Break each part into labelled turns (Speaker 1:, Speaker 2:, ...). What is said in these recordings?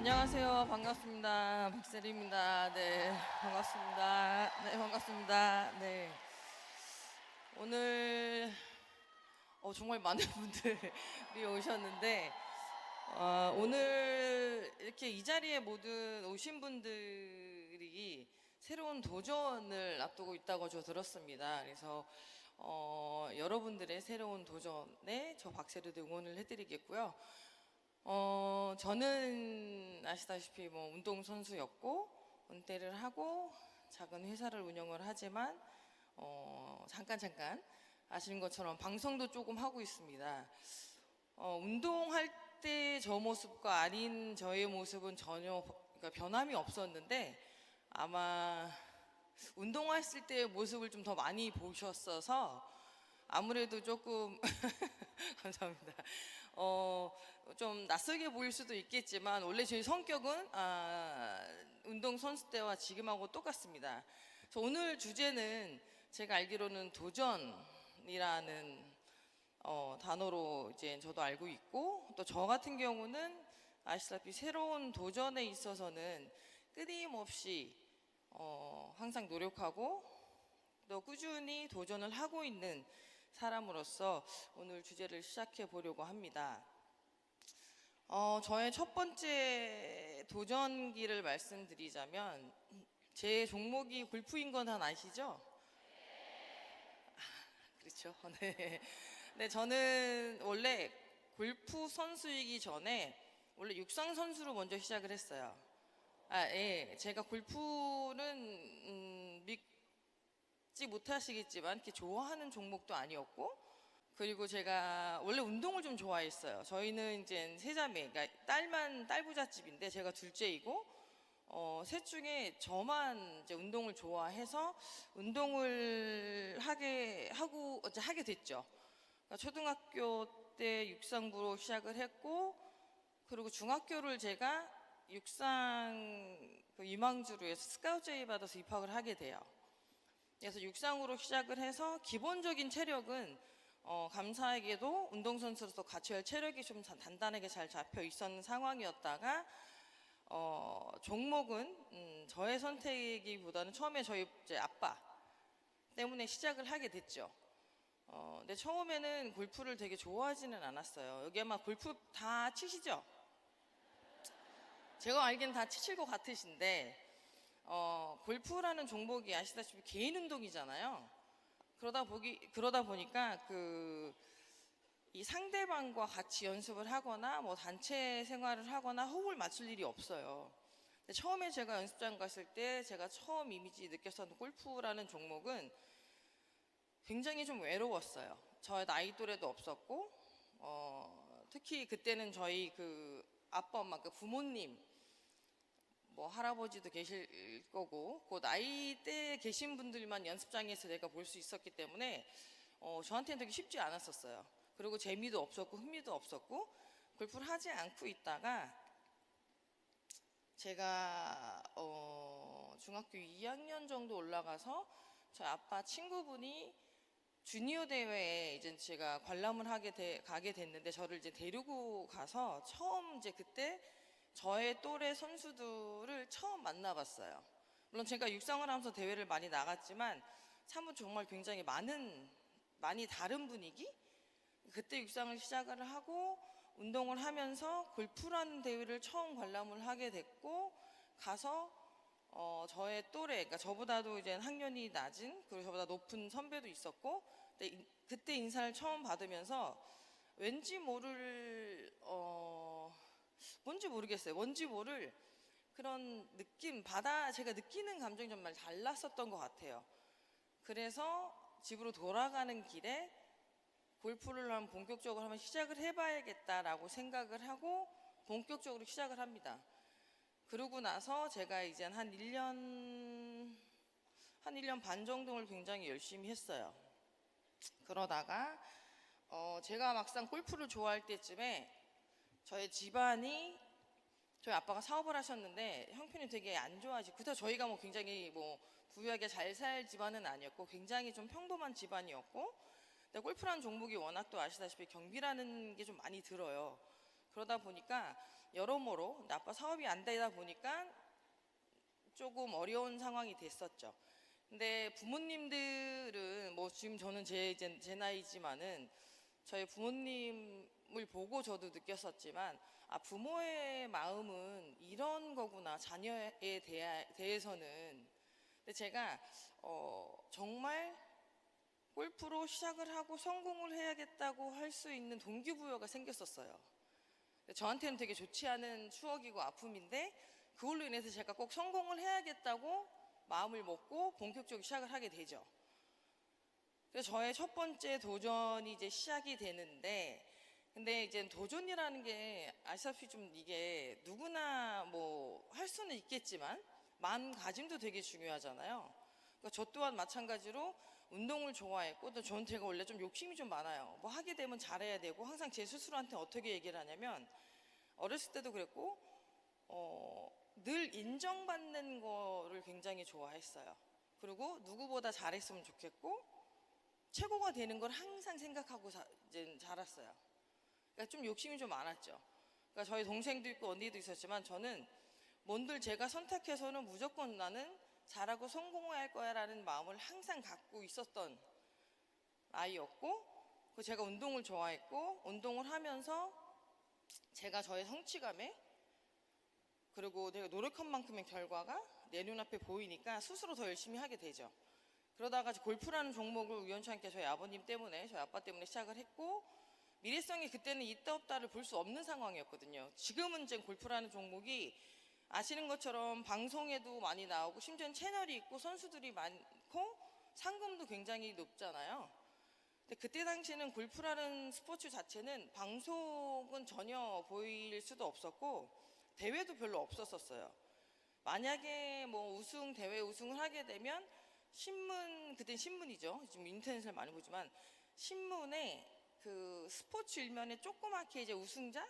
Speaker 1: 안녕하세요. 반갑습니다. 박세리입니다. 네, 반갑습니다. 네, 반갑습니다. 네. 오늘 정말 많은 분들이 오셨는데 오늘 이렇게 이 자리에 모든 오신 분들이 새로운 도전을 앞두고 있다고 저 들었습니다. 그래서 여러분들의 새로운 도전에 저 박세리도 응원을 해드리겠고요. 저는 아시다시피 뭐 운동선수였고 은퇴를 하고 작은 회사를 운영을 하지만 잠깐 아시는 것처럼 방송도 조금 하고 있습니다. 운동할 때 저 모습과 아닌 저의 모습은 전혀 그러니까 변함이 없었는데 아마 운동했을 때의 모습을 좀 더 많이 보셨어서 아무래도 조금 감사합니다. 좀 낯설게 보일 수도 있겠지만 원래 제 성격은 운동 선수 때와 지금하고 똑같습니다. 그래서 오늘 주제는 제가 알기로는 도전이라는 단어로 이제 저도 알고 있고 또 저 같은 경우는 아시다시피 새로운 도전에 있어서는 끊임없이 항상 노력하고 또 꾸준히 도전을 하고 있는 사람으로서 오늘 주제를 시작해 보려고 합니다. 저의 첫 번째 도전기를 말씀드리자면 제 종목이 골프인 건 다 아시죠? 그렇죠. 네. 네, 저는 원래 골프 선수이기 전에 원래 육상 선수로 먼저 시작을 했어요. 예. 제가 골프는 믿지 못하시겠지만 이렇게 좋아하는 종목도 아니었고, 그리고 제가 원래 운동을 좀 좋아했어요. 저희는 이제 세 자매, 그러니까 딸부잣집인데 제가 둘째이고, 셋 중에 저만 이제 운동을 좋아해서 운동을 하게 됐죠. 그러니까 초등학교 때 육상부로 시작을 했고, 그리고 중학교를 제가 육상 유망주로 해서 스카우트 제의 받아서 입학을 하게 돼요. 그래서 육상으로 시작을 해서 기본적인 체력은 감사하게도 운동선수로서 갖춰야 할 체력이 좀 단단하게 잘 잡혀 있었는 상황이었다가 종목은 저의 선택이기보다는 처음에 저희 이제 아빠 때문에 시작을 하게 됐죠. 근데 처음에는 골프를 되게 좋아하지는 않았어요. 여기 아마 골프 다 치시죠? 제가 알기엔 다 치실 것 같으신데 골프라는 종목이 아시다시피 개인 운동이잖아요. 그러다 보니까 이 상대방과 같이 연습을 하거나 뭐 단체 생활을 하거나 호흡을 맞출 일이 없어요. 근데 처음에 제가 연습장 갔을 때 제가 처음 이미지 느꼈었던 골프라는 종목은 굉장히 좀 외로웠어요. 저의 나이 또래도 없었고 특히 그때는 저희 아빠 엄마 부모님 뭐 할아버지도 계실 거고 그 나이대에 계신 분들만 연습장에서 내가 볼 수 있었기 때문에 저한테는 되게 쉽지 않았었어요. 그리고 재미도 없었고 흥미도 없었고 골프를 하지 않고 있다가 제가 중학교 2학년 정도 올라가서 저희 아빠 친구분이 주니어 대회에 이제 제가 관람을 가게 됐는데 저를 이제 데리고 가서 처음 이제 그때 저의 또래 선수들을 처음 만나봤어요. 물론 제가 육상을 하면서 대회를 많이 나갔지만 사뭇 정말 굉장히 많이 다른 분위기? 그때 육상을 시작을 하고 운동을 하면서 골프라는 대회를 처음 관람을 하게 됐고 가서 저의 또래, 그러니까 저보다도 이제 학년이 낮은 그리고 저보다 높은 선배도 있었고 그때 인사를 처음 받으면서 왠지 모를 뭔지 모르겠어요. 뭔지 모를 그런 느낌, 제가 느끼는 감정이 정말 달랐었던 것 같아요. 그래서 집으로 돌아가는 길에 골프를 본격적으로 한번 시작을 해봐야겠다라고 생각을 하고 본격적으로 시작을 합니다. 그러고 나서 제가 이제 한 1년 반 정도를 굉장히 열심히 했어요. 그러다가 제가 막상 골프를 좋아할 때쯤에 저희 집안이 저희 아빠가 사업을 하셨는데 형편이 되게 안 좋아지고 그때 저희가 뭐 굉장히 뭐 부유하게 잘 살 집안은 아니었고 굉장히 좀 평범한 집안이었고 근데 골프라는 종목이 워낙 또 아시다시피 경비라는 게 좀 많이 들어요. 그러다 보니까 여러모로 근데 아빠 사업이 안 되다 보니까 조금 어려운 상황이 됐었죠. 근데 부모님들은 뭐 지금 저는 제 나이지만은 저희 부모님을 보고 저도 느꼈었지만 부모의 마음은 이런 거구나 자녀에 대해서는. 근데 제가 정말 골프로 시작을 하고 성공을 해야겠다고 할 수 있는 동기부여가 생겼었어요. 저한테는 되게 좋지 않은 추억이고 아픔인데 그걸로 인해서 제가 꼭 성공을 해야겠다고 마음을 먹고 본격적으로 시작을 하게 되죠. 그래서 저의 첫 번째 도전이 이제 시작이 되는데, 근데 이제 도전이라는 게 아시다시피 좀 이게 누구나 뭐 할 수는 있겠지만 마음가짐도 되게 중요하잖아요. 그러니까 저 또한 마찬가지로 운동을 좋아했고, 또 저는 제가 원래 좀 욕심이 좀 많아요. 뭐 하게 되면 잘해야 되고, 항상 제 스스로한테 어떻게 얘기를 하냐면 어렸을 때도 그랬고 늘 인정받는 거를 굉장히 좋아했어요. 그리고 누구보다 잘했으면 좋겠고 최고가 되는 걸 항상 생각하고 이제 자랐어요. 그러니까 좀 욕심이 좀 많았죠. 그러니까 저희 동생도 있고 언니도 있었지만 저는 뭔들 제가 선택해서는 무조건 나는 잘하고 성공할 거야 라는 마음을 항상 갖고 있었던 아이였고, 제가 운동을 좋아했고 운동을 하면서 제가 저의 성취감에, 그리고 내가 노력한 만큼의 결과가 내 눈앞에 보이니까 스스로 더 열심히 하게 되죠. 그러다가 골프라는 종목을 우연찮게 저희 아버님 때문에, 저희 아빠 때문에 시작을 했고, 미래성이 그때는 있다 없다를 볼 수 없는 상황이었거든요. 지금은 이제 골프라는 종목이 아시는 것처럼 방송에도 많이 나오고 심지어 채널이 있고 선수들이 많고 상금도 굉장히 높잖아요. 근데 그때 당시에는 골프라는 스포츠 자체는 방송은 전혀 보일 수도 없었고 대회도 별로 없었었어요. 만약에 뭐 대회 우승을 하게 되면 신문, 그땐 신문이죠. 지금 인터넷을 많이 보지만 신문에 그 스포츠 일면에 조그맣게 이제 우승자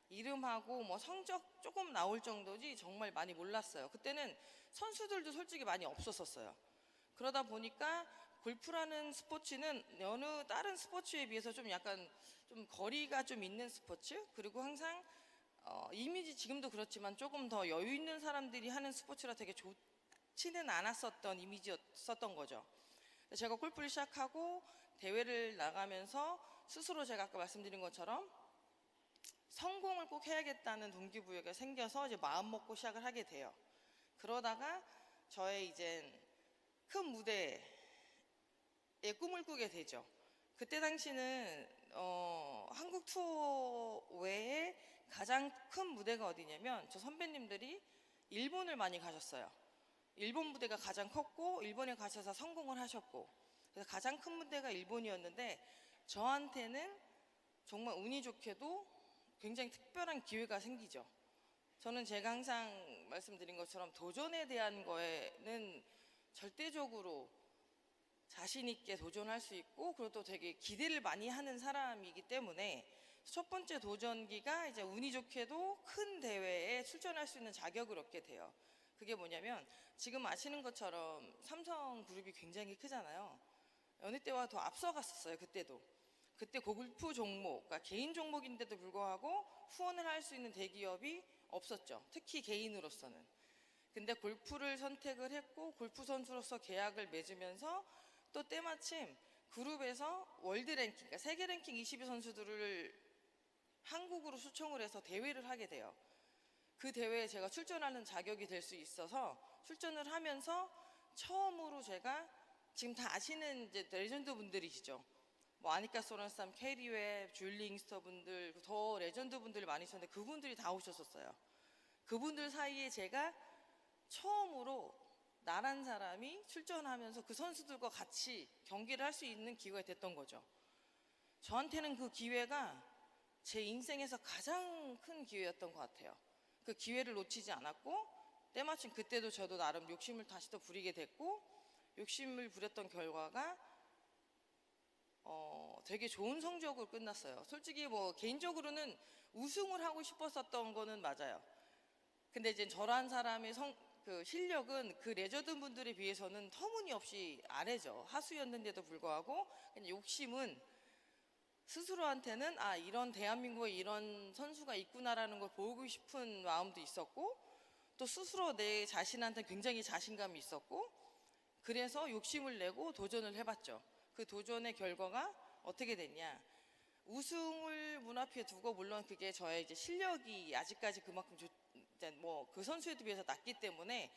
Speaker 1: 이름하고 뭐 성적 조금 나올 정도지 정말 많이 몰랐어요. 그때는 선수들도 솔직히 많이 없었었어요. 그러다 보니까 골프라는 스포츠는 여느 다른 스포츠에 비해서 좀 약간 좀 거리가 좀 있는 스포츠, 그리고 항상 이미지 지금도 그렇지만 조금 더 여유 있는 사람들이 하는 스포츠라 되게 좋지는 않았었던 이미지였었던 거죠. 제가 골프를 시작하고 대회를 나가면서 스스로 제가 아까 말씀드린 것처럼 성공을 꼭 해야겠다는 동기부여가 생겨서 이제 마음 먹고 시작을 하게 돼요. 그러다가 저의 이제 큰 무대에 꿈을 꾸게 되죠. 그때 당시는 한국 투어 외에 가장 큰 무대가 어디냐면 저 선배님들이 일본을 많이 가셨어요. 일본 무대가 가장 컸고 일본에 가셔서 성공을 하셨고, 그래서 가장 큰 무대가 일본이었는데 저한테는 정말 운이 좋게도 굉장히 특별한 기회가 생기죠. 저는 제가 항상 말씀드린 것처럼 도전에 대한 거에는 절대적으로 자신 있게 도전할 수 있고, 그리고 또 되게 기대를 많이 하는 사람이기 때문에 첫 번째 도전기가 이제 운이 좋게도 큰 대회에 출전할 수 있는 자격을 얻게 돼요. 그게 뭐냐면 지금 아시는 것처럼 삼성그룹이 굉장히 크잖아요. 어느 때와 더 앞서갔었어요. 그때 골프 종목, 그러니까 개인 종목인데도 불구하고 후원을 할 수 있는 대기업이 없었죠. 특히 개인으로서는. 근데 골프를 선택을 했고 골프 선수로서 계약을 맺으면서 또 때마침 그룹에서 월드 랭킹, 그러니까 세계 랭킹 20위 선수들을 한국으로 초청을 해서 대회를 하게 돼요. 그 대회에 제가 출전하는 자격이 될 수 있어서 출전을 하면서 처음으로 제가 지금 다 아시는 이제 레전드 분들이시죠. 뭐 아니카 소란쌈, 캐리 웹, 줄리 잉스터 분들, 더 레전드 분들이 많이 있었는데 그분들이 다 오셨었어요. 그분들 사이에 제가 처음으로 나란 사람이 출전하면서 그 선수들과 같이 경기를 할 수 있는 기회가 됐던 거죠. 저한테는 그 기회가 제 인생에서 가장 큰 기회였던 것 같아요. 그 기회를 놓치지 않았고, 때마침 그때도 저도 나름 욕심을 다시 또 부리게 됐고, 욕심을 부렸던 결과가 되게 좋은 성적으로 끝났어요. 솔직히 뭐 개인적으로는 우승을 하고 싶었었던 거는 맞아요. 근데 이제 저란 사람의 그 실력은 그 레전드 분들에 비해서는 터무니없이 아래죠. 하수였는데도 불구하고 그냥 욕심은 스스로한테는 아, 이런 대한민국에 이런 선수가 있구나라는 걸 보고 싶은 마음도 있었고, 또 스스로 내 자신한테 굉장히 자신감이 있었고, 그래서 욕심을 내고 도전을 해봤죠. 그 도전의 결과가 어떻게 됐냐? 우승을 문 앞에 두고, 물론 그게 저의 이제 실력이 아직까지 그만큼 뭐 그 선수에 비해서 낮기 때문에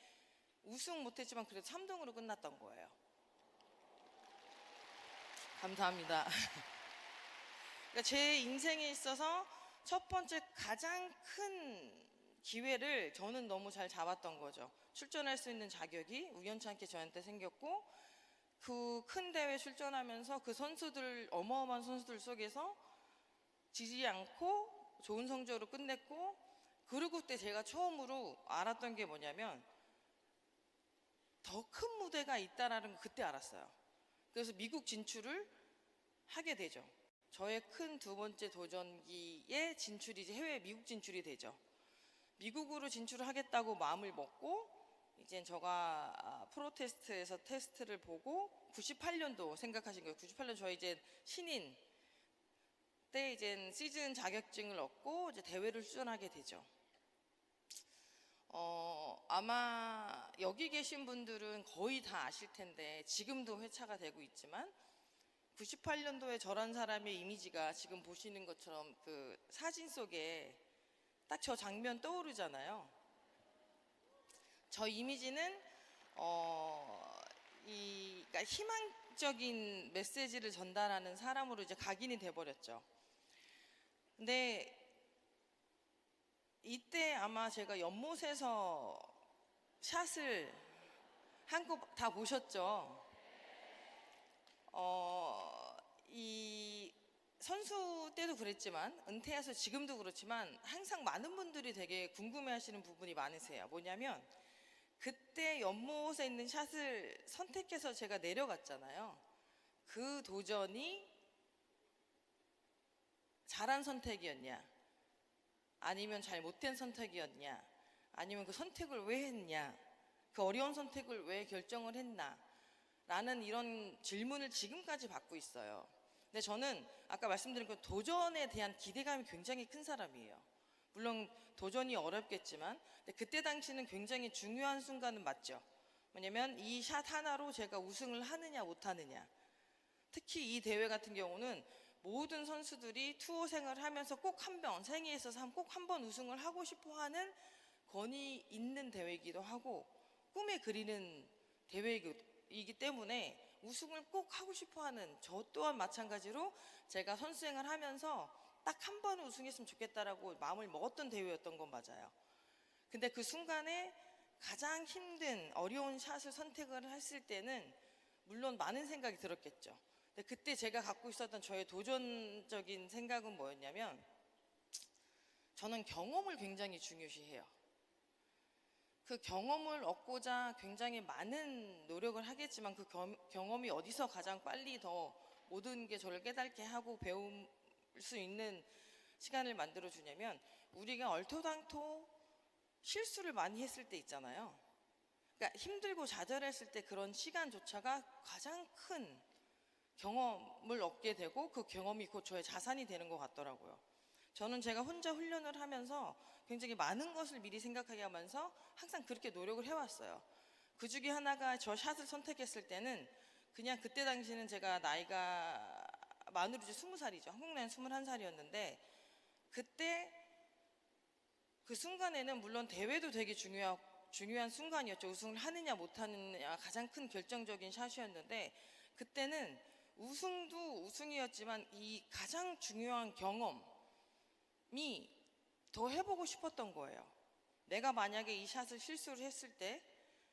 Speaker 1: 우승 못했지만 그래도 3등으로 끝났던 거예요. 감사합니다. 그러니까 제 인생에 있어서 첫 번째 가장 큰 기회를 저는 너무 잘 잡았던 거죠. 출전할 수 있는 자격이 우연찮게 저한테 생겼고, 그 큰 대회 출전하면서 그 선수들, 어마어마한 선수들 속에서 지지 않고 좋은 성적으로 끝냈고, 그리고 그때 제가 처음으로 알았던 게 뭐냐면 더 큰 무대가 있다라는 걸 그때 알았어요. 그래서 미국 진출을 하게 되죠. 저의 큰 두 번째 도전기의 진출이 이제 해외 미국 진출이 되죠. 미국으로 진출을 하겠다고 마음을 먹고, 이제 제가 프로 테스트에서 테스트를 보고 98년도 생각하신 거예요. 98년 저희 이제 신인 때 이제 시즌 자격증을 얻고 이제 대회를 출전하게 되죠. 아마 여기 계신 분들은 거의 다 아실 텐데 지금도 회차가 되고 있지만, 98년도에 저란 사람의 이미지가 지금 보시는 것처럼 그 사진 속에 딱 저 장면 떠오르잖아요. 저 이미지는 그러니까 희망적인 메시지를 전달하는 사람으로 이제 각인이 돼버렸죠. 근데 이때 아마 제가 연못에서 샷을 한 거 다 보셨죠? 이 선수 때도 그랬지만 은퇴해서 지금도 그렇지만 항상 많은 분들이 되게 궁금해하시는 부분이 많으세요. 뭐냐면 그때 연못에 있는 샷을 선택해서 제가 내려갔잖아요. 그 도전이 잘한 선택이었냐, 아니면 잘 못된 선택이었냐, 아니면 그 선택을 왜 했냐, 그 어려운 선택을 왜 결정을 했나 라는 이런 질문을 지금까지 받고 있어요. 근데 저는 아까 말씀드린 그 도전에 대한 기대감이 굉장히 큰 사람이에요. 물론 도전이 어렵겠지만, 근데 그때 당시는 굉장히 중요한 순간은 맞죠. 뭐냐면 이 샷 하나로 제가 우승을 하느냐 못하느냐. 특히 이 대회 같은 경우는 모든 선수들이 투어 생활을 하면서 꼭 한 번, 생애에 있어서 꼭 한 번 우승을 하고 싶어 하는 권위 있는 대회이기도 하고 꿈에 그리는 대회이기 때문에 우승을 꼭 하고 싶어 하는 저 또한 마찬가지로 제가 선수생활 하면서 딱 한 번은 우승했으면 좋겠다라고 마음을 먹었던 대회였던 건 맞아요. 근데 그 순간에 가장 힘든 어려운 샷을 선택을 했을 때는 물론 많은 생각이 들었겠죠. 근데 그때 제가 갖고 있었던 저의 도전적인 생각은 뭐였냐면, 저는 경험을 굉장히 중요시해요. 그 경험을 얻고자 굉장히 많은 노력을 하겠지만, 그 경험이 어디서 가장 빨리 더 모든 게 저를 깨닫게 하고 배울 수 있는 시간을 만들어 주냐면, 우리가 얼토당토 실수를 많이 했을 때 있잖아요. 그러니까 힘들고 좌절했을 때 그런 시간조차가 가장 큰 경험을 얻게 되고, 그 경험이 곧 저의 자산이 되는 것 같더라고요. 저는 제가 혼자 훈련을 하면서 굉장히 많은 것을 미리 생각하게 하면서 항상 그렇게 노력을 해왔어요. 그 중에 하나가 저 샷을 선택했을 때는 그냥 그때 당시는 제가 나이가 만으로 이제 20살이죠. 한국 나이는 21살이었는데, 그때 그 순간에는 물론 대회도 되게 중요한 순간이었죠. 우승을 하느냐 못하느냐 가장 큰 결정적인 샷이었는데, 그때는 우승도 우승이었지만 이 가장 중요한 경험이 더 해보고 싶었던 거예요. 내가 만약에 이 샷을 실수를 했을 때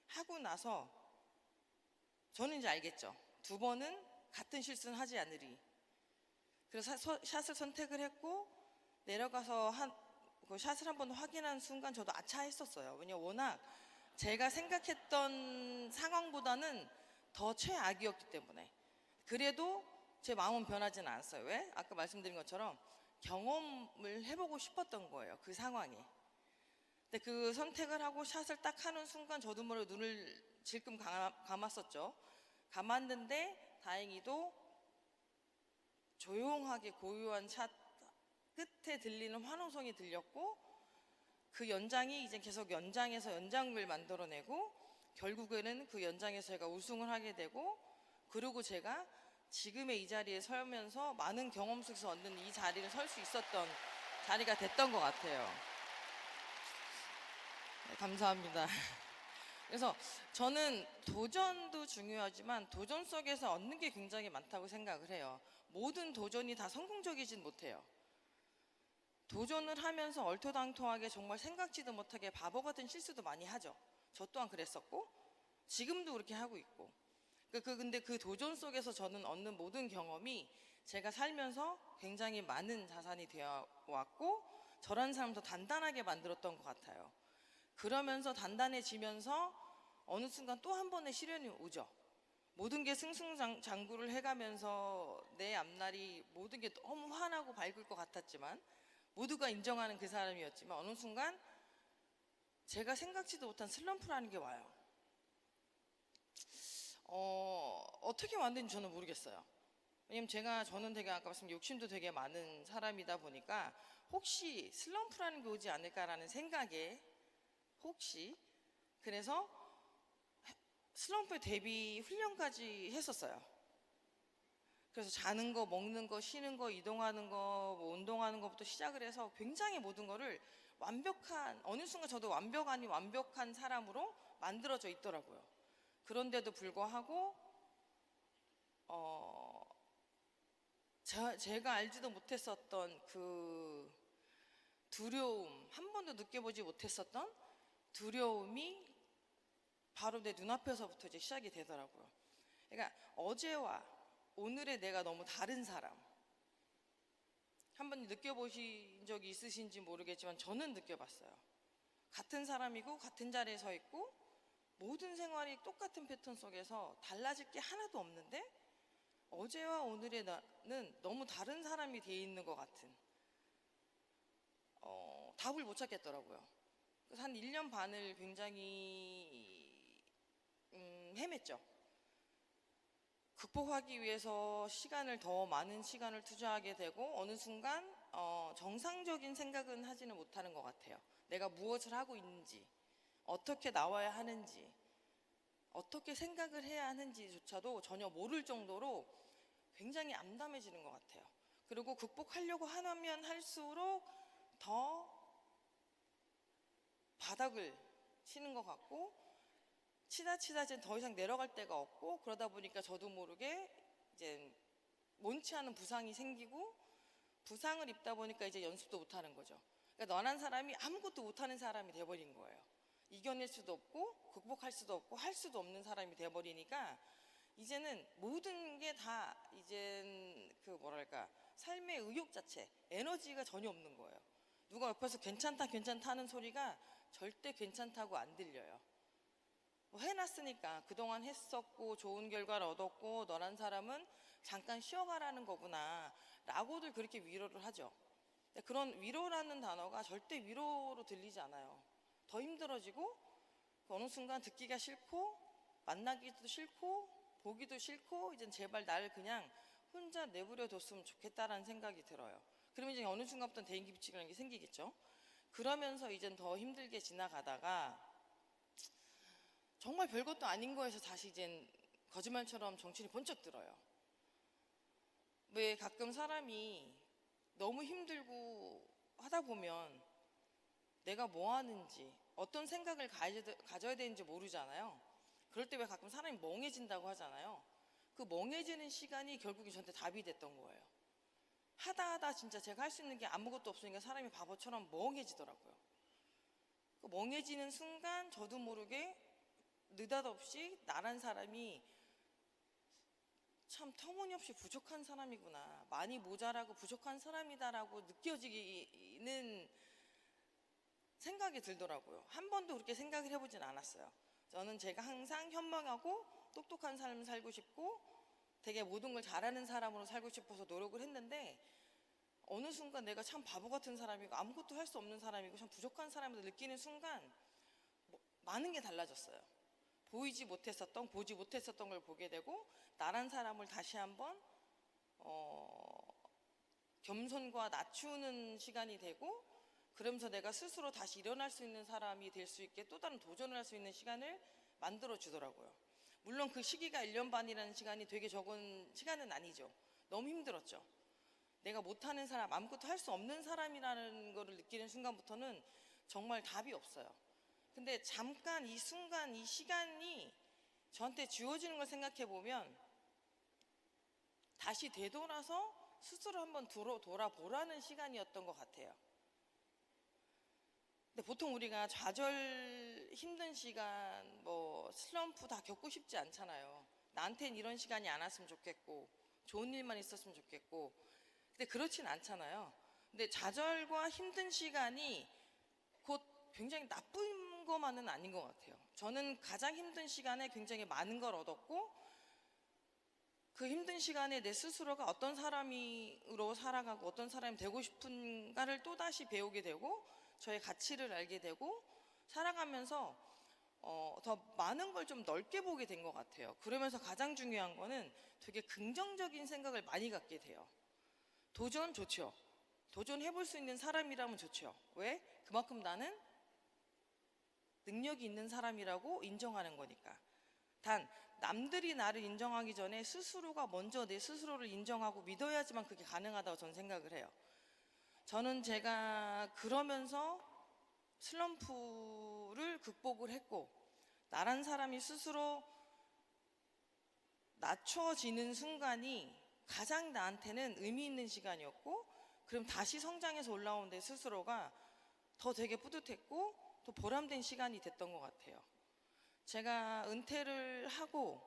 Speaker 1: 하고 나서 저는 이제 알겠죠. 두 번은 같은 실수는 하지 않으리. 그래서 샷을 선택을 했고 내려가서 그 샷을 한번 확인한 순간 저도 아차했었어요. 왜냐면 워낙 제가 생각했던 상황보다는 더 최악이었기 때문에. 그래도 제 마음은 변하지는 않았어요. 왜? 아까 말씀드린 것처럼 경험을 해보고 싶었던 거예요. 그 상황이. 근데 그 선택을 하고 샷을 딱 하는 순간 저도 모르게 눈을 질끔 감았었죠. 감았는데 다행히도 조용하게 고요한 차 끝에 들리는 환호성이 들렸고, 그 연장이 이제 계속 연장해서 연장을 만들어내고, 결국에는 그 연장에서 제가 우승을 하게 되고, 그리고 제가 지금의 이 자리에 서면서 많은 경험 속에서 얻는 이 자리를 설 수 있었던 자리가 됐던 것 같아요. 네, 감사합니다. 그래서 저는 도전도 중요하지만 도전 속에서 얻는 게 굉장히 많다고 생각을 해요. 모든 도전이 다 성공적이진 못해요. 도전을 하면서 얼토당토하게 정말 생각지도 못하게 바보 같은 실수도 많이 하죠. 저 또한 그랬었고 지금도 그렇게 하고 있고. 근데 그 도전 속에서 저는 얻는 모든 경험이 제가 살면서 굉장히 많은 자산이 되어 왔고, 저라는 사람 더 단단하게 만들었던 것 같아요. 그러면서 단단해지면서 어느 순간 또 한 번의 시련이 오죠. 모든 게 승승장구를 해가면서 내 앞날이 모든 게 너무 환하고 밝을 것 같았지만, 모두가 인정하는 그 사람이었지만 어느 순간 제가 생각지도 못한 슬럼프라는 게 와요. 어떻게 왔는지 저는 모르겠어요. 왜냐면 저는 되게 아까 말씀 욕심도 되게 많은 사람이다 보니까 혹시 슬럼프라는 게 오지 않을까라는 생각에, 혹시 그래서 슬럼프에 대비 훈련까지 했었어요. 그래서 자는 거, 먹는 거, 쉬는 거, 이동하는 거, 뭐 운동하는 것부터 시작을 해서 굉장히 모든 거를 완벽한, 어느 순간 저도 완벽 아닌 완벽한 사람으로 만들어져 있더라고요. 그런데도 불구하고 제가 알지도 못했었던 그 두려움, 한 번도 느껴보지 못했었던 두려움이 바로 내 눈앞에서부터 이제 시작이 되더라고요. 그러니까 어제와 오늘의 내가 너무 다른 사람, 한번 느껴보신 적이 있으신지 모르겠지만 저는 느껴봤어요. 같은 사람이고 같은 자리에 서 있고 모든 생활이 똑같은 패턴 속에서 달라질 게 하나도 없는데, 어제와 오늘의 나는 너무 다른 사람이 돼 있는 것 같은, 답을 못 찾겠더라고요. 그래서 한 1년 반을 굉장히 헤맸죠. 극복하기 위해서 더 많은 시간을 투자하게 되고, 어느 순간 정상적인 생각은 하지는 못하는 것 같아요. 내가 무엇을 하고 있는지, 어떻게 나와야 하는지, 어떻게 생각을 해야 하는지조차도 전혀 모를 정도로 굉장히 암담해지는 것 같아요. 그리고 극복하려고 하면 할수록 더 바닥을 치는 것 같고, 치다 이제 더 이상 내려갈 데가 없고, 그러다 보니까 저도 모르게 이제 원치 않은 부상이 생기고, 부상을 입다 보니까 이제 연습도 못하는 거죠. 그러니까 너란 사람이 아무것도 못하는 사람이 돼버린 거예요. 이겨낼 수도 없고 극복할 수도 없고 할 수도 없는 사람이 돼버리니까, 이제는 모든 게 다 이젠 그 뭐랄까, 삶의 의욕 자체, 에너지가 전혀 없는 거예요. 누가 옆에서 괜찮다 하는 소리가 절대 괜찮다고 안 들려요. 뭐 해놨으니까 그동안 했었고 좋은 결과를 얻었고 너란 사람은 잠깐 쉬어가라는 거구나 라고들 그렇게 위로를 하죠. 근데 그런 위로라는 단어가 절대 위로로 들리지 않아요. 더 힘들어지고, 어느 순간 듣기가 싫고 만나기도 싫고 보기도 싫고, 이젠 제발 나를 그냥 혼자 내버려 뒀으면 좋겠다라는 생각이 들어요. 그러면 이제 어느 순간부터 대인기 비치라는 게 생기겠죠. 그러면서 이젠 더 힘들게 지나가다가 정말 별것도 아닌 거에서 다시 이젠 거짓말처럼 정신이 번쩍 들어요. 왜 가끔 사람이 너무 힘들고 하다 보면 내가 뭐 하는지, 어떤 생각을 가져야 되는지 모르잖아요. 그럴 때 왜 가끔 사람이 멍해진다고 하잖아요. 그 멍해지는 시간이 결국에 저한테 답이 됐던 거예요. 하다 진짜 제가 할 수 있는 게 아무것도 없으니까 사람이 바보처럼 멍해지더라고요. 그 멍해지는 순간 저도 모르게 느닷없이 나란 사람이 참 터무니없이 부족한 사람이구나, 많이 모자라고 부족한 사람이다라고 느껴지는 생각이 들더라고요. 한 번도 그렇게 생각을 해보진 않았어요. 저는 제가 항상 현명하고 똑똑한 삶을 살고 싶고 되게 모든 걸 잘하는 사람으로 살고 싶어서 노력을 했는데, 어느 순간 내가 참 바보 같은 사람이고 아무것도 할 수 없는 사람이고 참 부족한 사람이다 느끼는 순간 많은 게 달라졌어요. 보지 못했었던 걸 보게 되고, 나란 사람을 다시 한번 겸손과 낮추는 시간이 되고, 그러면서 내가 스스로 다시 일어날 수 있는 사람이 될 수 있게 또 다른 도전을 할 수 있는 시간을 만들어 주더라고요. 물론 그 시기가 1년 반이라는 시간이 되게 적은 시간은 아니죠. 너무 힘들었죠. 내가 못하는 사람, 아무것도 할 수 없는 사람이라는 거를 느끼는 순간부터는 정말 답이 없어요. 근데 잠깐 이 순간, 이 시간이 저한테 주어지는 걸 생각해 보면 다시 되돌아서 스스로 한번 돌아보라는 시간이었던 것 같아요. 근데 보통 우리가 좌절, 힘든 시간, 뭐 슬럼프 다 겪고 싶지 않잖아요. 나한텐 이런 시간이 안 왔으면 좋겠고, 좋은 일만 있었으면 좋겠고. 근데 그렇진 않잖아요. 근데 좌절과 힘든 시간이 곧 굉장히 나쁜 것만은 아닌 것 같아요. 저는 가장 힘든 시간에 굉장히 많은 걸 얻었고, 그 힘든 시간에 내 스스로가 어떤 사람으로 살아가고 어떤 사람이 되고 싶은가를 또다시 배우게 되고, 저의 가치를 알게 되고, 살아가면서 더 많은 걸 좀 넓게 보게 된 것 같아요. 그러면서 가장 중요한 거는 되게 긍정적인 생각을 많이 갖게 돼요. 도전 좋죠. 도전해볼 수 있는 사람이라면 좋죠. 왜? 그만큼 나는 능력이 있는 사람이라고 인정하는 거니까. 단 남들이 나를 인정하기 전에 스스로가 먼저 내 스스로를 인정하고 믿어야지만 그게 가능하다고 저는 생각을 해요. 저는 제가 그러면서 슬럼프를 극복을 했고, 나란 사람이 스스로 낮춰지는 순간이 가장 나한테는 의미 있는 시간이었고, 그럼 다시 성장해서 올라온 내 스스로가 더 되게 뿌듯했고 더 보람된 시간이 됐던 것 같아요. 제가 은퇴를 하고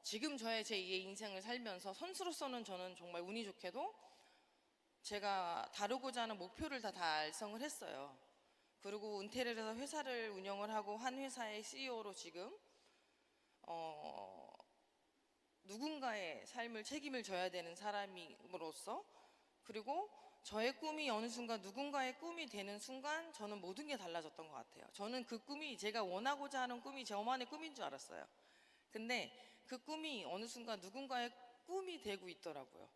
Speaker 1: 지금 저의 제2의 인생을 살면서 선수로서는 저는 정말 운이 좋게도 제가 다루고자 하는 목표를 다 달성을 했어요. 그리고 은퇴를 해서 회사를 운영을 하고 한 회사의 CEO로 지금 누군가의 삶을 책임을 져야 되는 사람으로서, 그리고 저의 꿈이 어느 순간 누군가의 꿈이 되는 순간 저는 모든 게 달라졌던 것 같아요. 저는 그 꿈이 제가 원하고자 하는 꿈이 저만의 꿈인 줄 알았어요. 근데 그 꿈이 어느 순간 누군가의 꿈이 되고 있더라고요.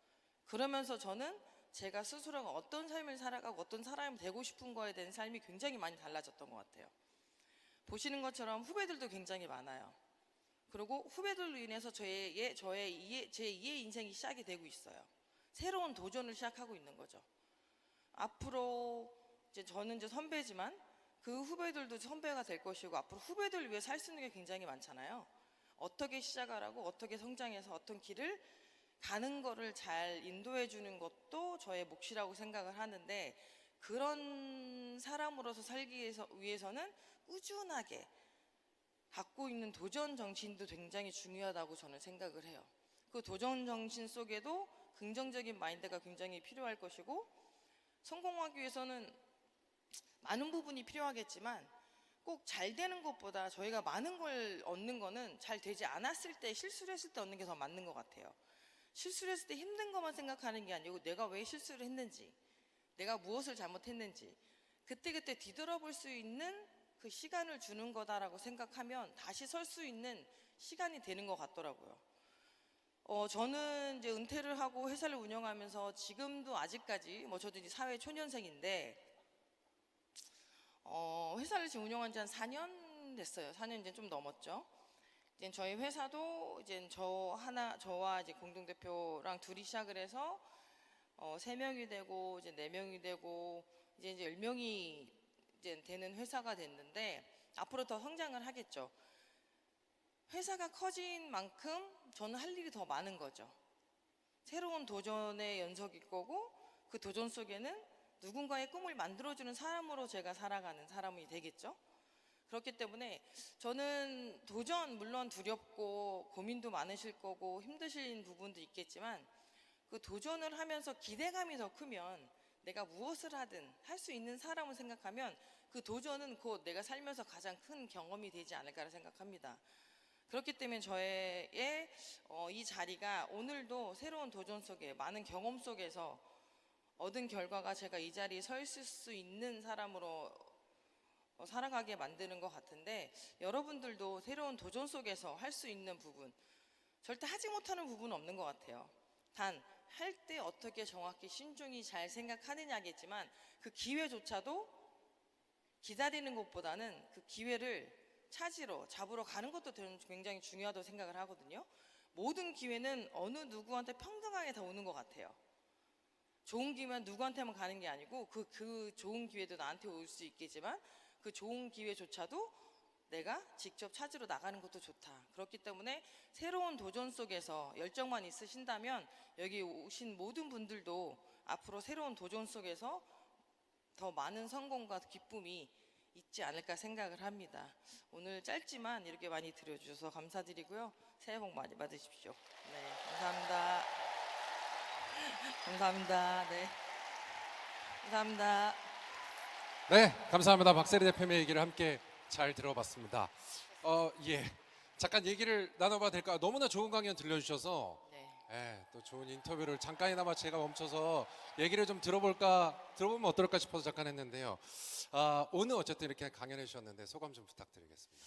Speaker 1: 그러면서 저는 제가 스스로가 어떤 삶을 살아가고 어떤 사람이 되고 싶은 거에 대한 삶이 굉장히 많이 달라졌던 것 같아요. 보시는 것처럼 후배들도 굉장히 많아요. 그리고 후배들로 인해서 제2의 인생이 시작이 되고 있어요. 새로운 도전을 시작하고 있는 거죠. 앞으로 저는 이제 선배지만 그 후배들도 선배가 될 것이고, 앞으로 후배들을 위해 살 수 있는 게 굉장히 많잖아요. 어떻게 시작하라고, 어떻게 성장해서 어떤 길을 가는 거를 잘 인도해 주는 것도 저의 몫이라고 생각을 하는데, 그런 사람으로서 살기 위해서는 꾸준하게 갖고 있는 도전 정신도 굉장히 중요하다고 저는 생각을 해요. 그 도전 정신 속에도 긍정적인 마인드가 굉장히 필요할 것이고, 성공하기 위해서는 많은 부분이 필요하겠지만 꼭 잘 되는 것보다 저희가 많은 걸 얻는 거는 잘 되지 않았을 때, 실수를 했을 때 얻는 게 더 맞는 것 같아요. 실수를 했을 때 힘든 것만 생각하는 게 아니고 내가 왜 실수를 했는지, 내가 무엇을 잘못했는지 그때그때 뒤돌아볼 수 있는 그 시간을 주는 거다라고 생각하면 다시 설 수 있는 시간이 되는 것 같더라고요. 저는 이제 은퇴를 하고 회사를 운영하면서 지금도 아직까지 저도 이제 사회 초년생인데 회사를 지금 운영한 지 한 4년 됐어요. 4년 이제 좀 넘었죠. 이제 저희 회사도 이제 저와 이제 공동대표랑 둘이 시작을 해서 3명이 되고 이제 4명이 되고 이제 10명이 이제 되는 회사가 됐는데, 앞으로 더 성장을 하겠죠. 회사가 커진 만큼 저는 할 일이 더 많은 거죠. 새로운 도전의 연속일 거고, 그 도전 속에는 누군가의 꿈을 만들어주는 사람으로 제가 살아가는 사람이 되겠죠. 그렇기 때문에 저는 도전, 물론 두렵고 고민도 많으실 거고 힘드신 부분도 있겠지만, 그 도전을 하면서 기대감이 더 크면 내가 무엇을 하든 할 수 있는 사람을 생각하면 그 도전은 곧 내가 살면서 가장 큰 경험이 되지 않을까 생각합니다. 그렇기 때문에 저의 이 자리가 오늘도 새로운 도전 속에, 많은 경험 속에서 얻은 결과가 제가 이 자리에 서 있을 수 있는 사람으로 살아가게 만드는 것 같은데, 여러분들도 새로운 도전 속에서 할 수 있는 부분, 절대 하지 못하는 부분은 없는 것 같아요. 단 할 때 어떻게 정확히 신중히 잘 생각하느냐겠지만 그 기회조차도 기다리는 것보다는 그 기회를 잡으러 가는 것도 저는 굉장히 중요하다고 생각을 하거든요. 모든 기회는 어느 누구한테 평등하게 다 오는 것 같아요. 좋은 기회만 누구한테만 가는 게 아니고 그 좋은 기회도 나한테 올 수 있겠지만 그 좋은 기회조차도 내가 직접 찾으러 나가는 것도 좋다. 그렇기 때문에 새로운 도전 속에서 열정만 있으신다면 여기 오신 모든 분들도 앞으로 새로운 도전 속에서 더 많은 성공과 기쁨이 있지 않을까 생각을 합니다. 오늘 짧지만 이렇게 많이 들어주셔서 감사드리고요. 새해 복 많이 받으십시오. 네, 감사합니다. 감사합니다. 네, 감사합니다.
Speaker 2: 네, 감사합니다. 박세리 대표님의 얘기를 함께 잘 들어봤습니다. 예, 잠깐 얘기를 나눠봐도 될까요? 너무나 좋은 강연 들려주셔서
Speaker 1: 네.
Speaker 2: 예, 또 좋은 인터뷰를 잠깐이나마 제가 멈춰서 얘기를 좀 들어보면 어떨까 싶어서 잠깐 했는데요. 오늘 어쨌든 이렇게 강연해 주셨는데 소감 좀 부탁드리겠습니다.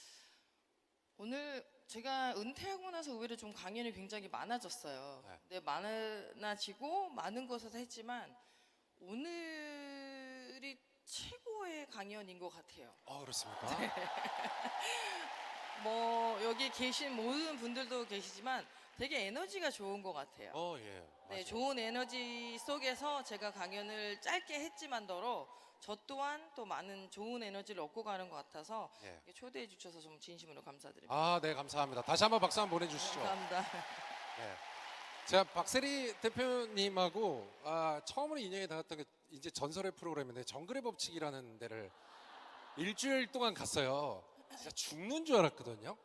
Speaker 1: 오늘 제가 은퇴하고 나서 의외로 좀 강연이 굉장히 많아졌어요.
Speaker 2: 네.
Speaker 1: 근데 많아지고 많은 것을 했지만 오늘이 최고의 강연인 것 같아요.
Speaker 2: 그렇습니까?
Speaker 1: 뭐 여기 계신 모든 분들도 계시지만 되게 에너지가 좋은 것 같아요.
Speaker 2: 예,
Speaker 1: 네,
Speaker 2: 맞아요.
Speaker 1: 좋은 에너지 속에서 제가 강연을 짧게 했지만더러 저 또한 또 많은 좋은 에너지를 얻고 가는 것 같아서
Speaker 2: 예.
Speaker 1: 초대해 주셔서 좀 진심으로 감사드립니다.
Speaker 2: 네, 감사합니다. 다시 한번 박수 한번 보내주시죠.
Speaker 1: 감사합니다.
Speaker 2: 네. 제가 박세리 대표님하고 처음으로 인연이 닿았던 게 이제 전설의 프로그램인데 정글의 법칙이라는 데를 일주일 동안 갔어요. 진짜 죽는 줄 알았거든요.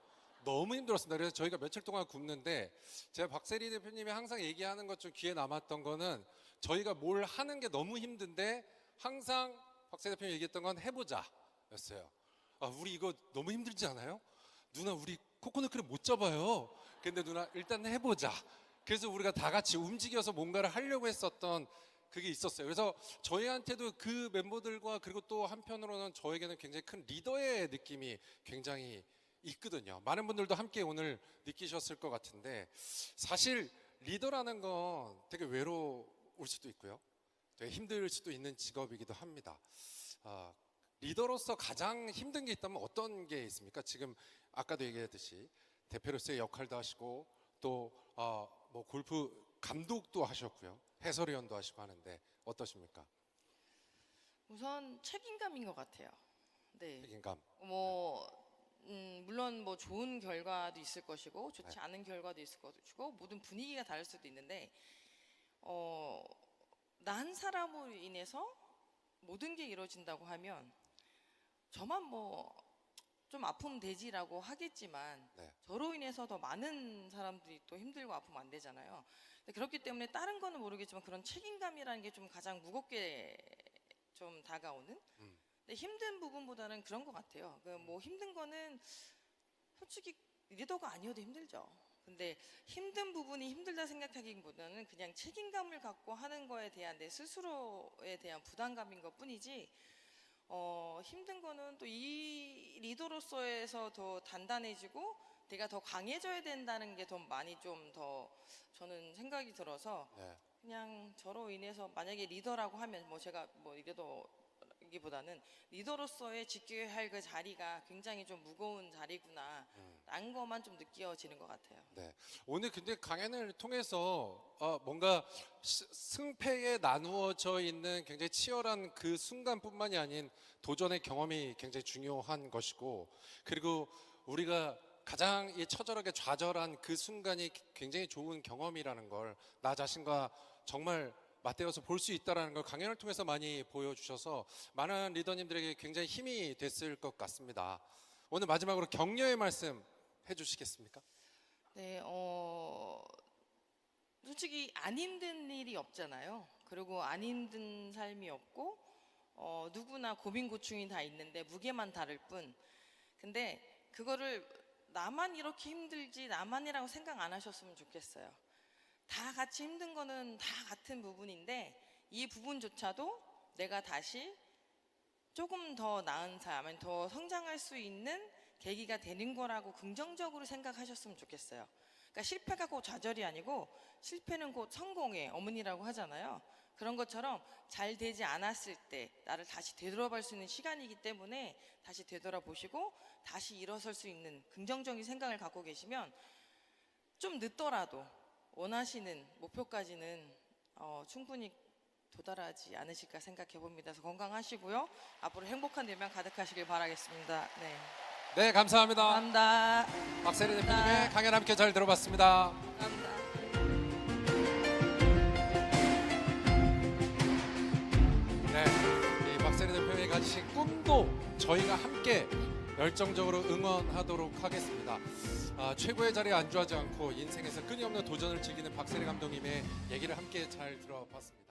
Speaker 2: 너무 힘들었습니다. 그래서 저희가 며칠 동안 굶는데 제가 박세리 대표님이 항상 얘기하는 것 중 귀에 남았던 거는 저희가 뭘 하는 게 너무 힘든데 항상 박세리 대표님이 얘기했던 건 해보자 였어요. 우리 이거 너무 힘들지 않아요? 누나 우리 코코넛 크림 못 잡아요. 근데 누나 일단 해보자. 그래서 우리가 다 같이 움직여서 뭔가를 하려고 했었던 그게 있었어요. 그래서 저희한테도 그 멤버들과 그리고 또 한편으로는 저에게는 굉장히 큰 리더의 느낌이 굉장히 있거든요. 많은 분들도 함께 오늘 느끼셨을 것 같은데 사실 리더라는 건 되게 외로울 수도 있고요. 되게 힘들 수도 있는 직업이기도 합니다. 리더로서 가장 힘든 게 있다면 어떤 게 있습니까? 지금 아까도 얘기했듯이 대표로서의 역할도 하시고 또 뭐 골프 감독도 하셨고요. 해설위원도 하시고 하는데 어떠십니까?
Speaker 1: 우선 책임감인 것 같아요. 네.
Speaker 2: 책임감.
Speaker 1: 물론 뭐 좋은 결과도 있을 것이고 좋지
Speaker 2: 네.
Speaker 1: 않은 결과도 있을 것이고 모든 분위기가 다를 수도 있는데 나 한 사람으로 인해서 모든 게 이루어진다고 하면 저만 뭐 좀 아프면 되지라고 하겠지만
Speaker 2: 네.
Speaker 1: 저로 인해서 더 많은 사람들이 또 힘들고 아프면 안 되잖아요. 그렇기 때문에 다른 거는 모르겠지만 그런 책임감이라는 게 좀 가장 무겁게 좀 다가오는. 근데 힘든 부분보다는 그런 것 같아요. 뭐 힘든 거는 솔직히 리더가 아니어도 힘들죠. 근데 힘든 부분이 힘들다 생각하기보다는 그냥 책임감을 갖고 하는 거에 대한 내 스스로에 대한 부담감인 것 뿐이지 힘든 거는 또 이 리더로서에서 더 단단해지고 내가 더 강해져야 된다는 게 더 많이 좀 더 저는 생각이 들어서
Speaker 2: 네.
Speaker 1: 그냥 저로 인해서 만약에 리더라고 하면 뭐 제가 뭐 리더이기보다는 리더로서의 지켜야 할 그 자리가 굉장히 좀 무거운 자리구나 라는 것만 좀 느껴지는 것 같아요.
Speaker 2: 네. 오늘 근데 강연을 통해서 뭔가 승패에 나누어져 있는 굉장히 치열한 그 순간뿐만이 아닌 도전의 경험이 굉장히 중요한 것이고 그리고 우리가 가장 처절하게 좌절한 그 순간이 굉장히 좋은 경험이라는 걸 나 자신과 정말 맞대어서 볼 수 있다는 걸 강연을 통해서 많이 보여주셔서 많은 리더님들에게 굉장히 힘이 됐을 것 같습니다. 오늘 마지막으로 격려의 말씀 해주시겠습니까?
Speaker 1: 네, 솔직히 안 힘든 일이 없잖아요. 그리고 안 힘든 삶이 없고 누구나 고민 고충이 다 있는데 무게만 다를 뿐. 근데 그거를 나만 이렇게 힘들지 나만이라고 생각 안 하셨으면 좋겠어요. 다 같이 힘든 거는 다 같은 부분인데 이 부분조차도 내가 다시 조금 더 나은 삶, 아니면 더 성장할 수 있는 계기가 되는 거라고 긍정적으로 생각하셨으면 좋겠어요. 그러니까 실패가 곧 좌절이 아니고 실패는 곧 성공의 어머니라고 하잖아요. 그런 것처럼 잘 되지 않았을 때 나를 다시 되돌아볼 수 있는 시간이기 때문에 다시 되돌아보시고 다시 일어설 수 있는 긍정적인 생각을 갖고 계시면 좀 늦더라도 원하시는 목표까지는 충분히 도달하지 않으실까 생각해 봅니다. 그래서 건강하시고요. 앞으로 행복한 일만 가득하시길 바라겠습니다. 네,
Speaker 2: 네, 감사합니다.
Speaker 1: 감사합니다.
Speaker 2: 박세리 대표님의 강연 함께 잘 들어봤습니다.
Speaker 1: 감사합니다.
Speaker 2: 네, 이 박세리 대표님이 가지신 꿈도 저희가 함께 열정적으로 응원하도록 하겠습니다. 최고의 자리에 안주하지 않고 인생에서 끊임없는 도전을 즐기는 박세리 감독님의 얘기를 함께 잘 들어봤습니다.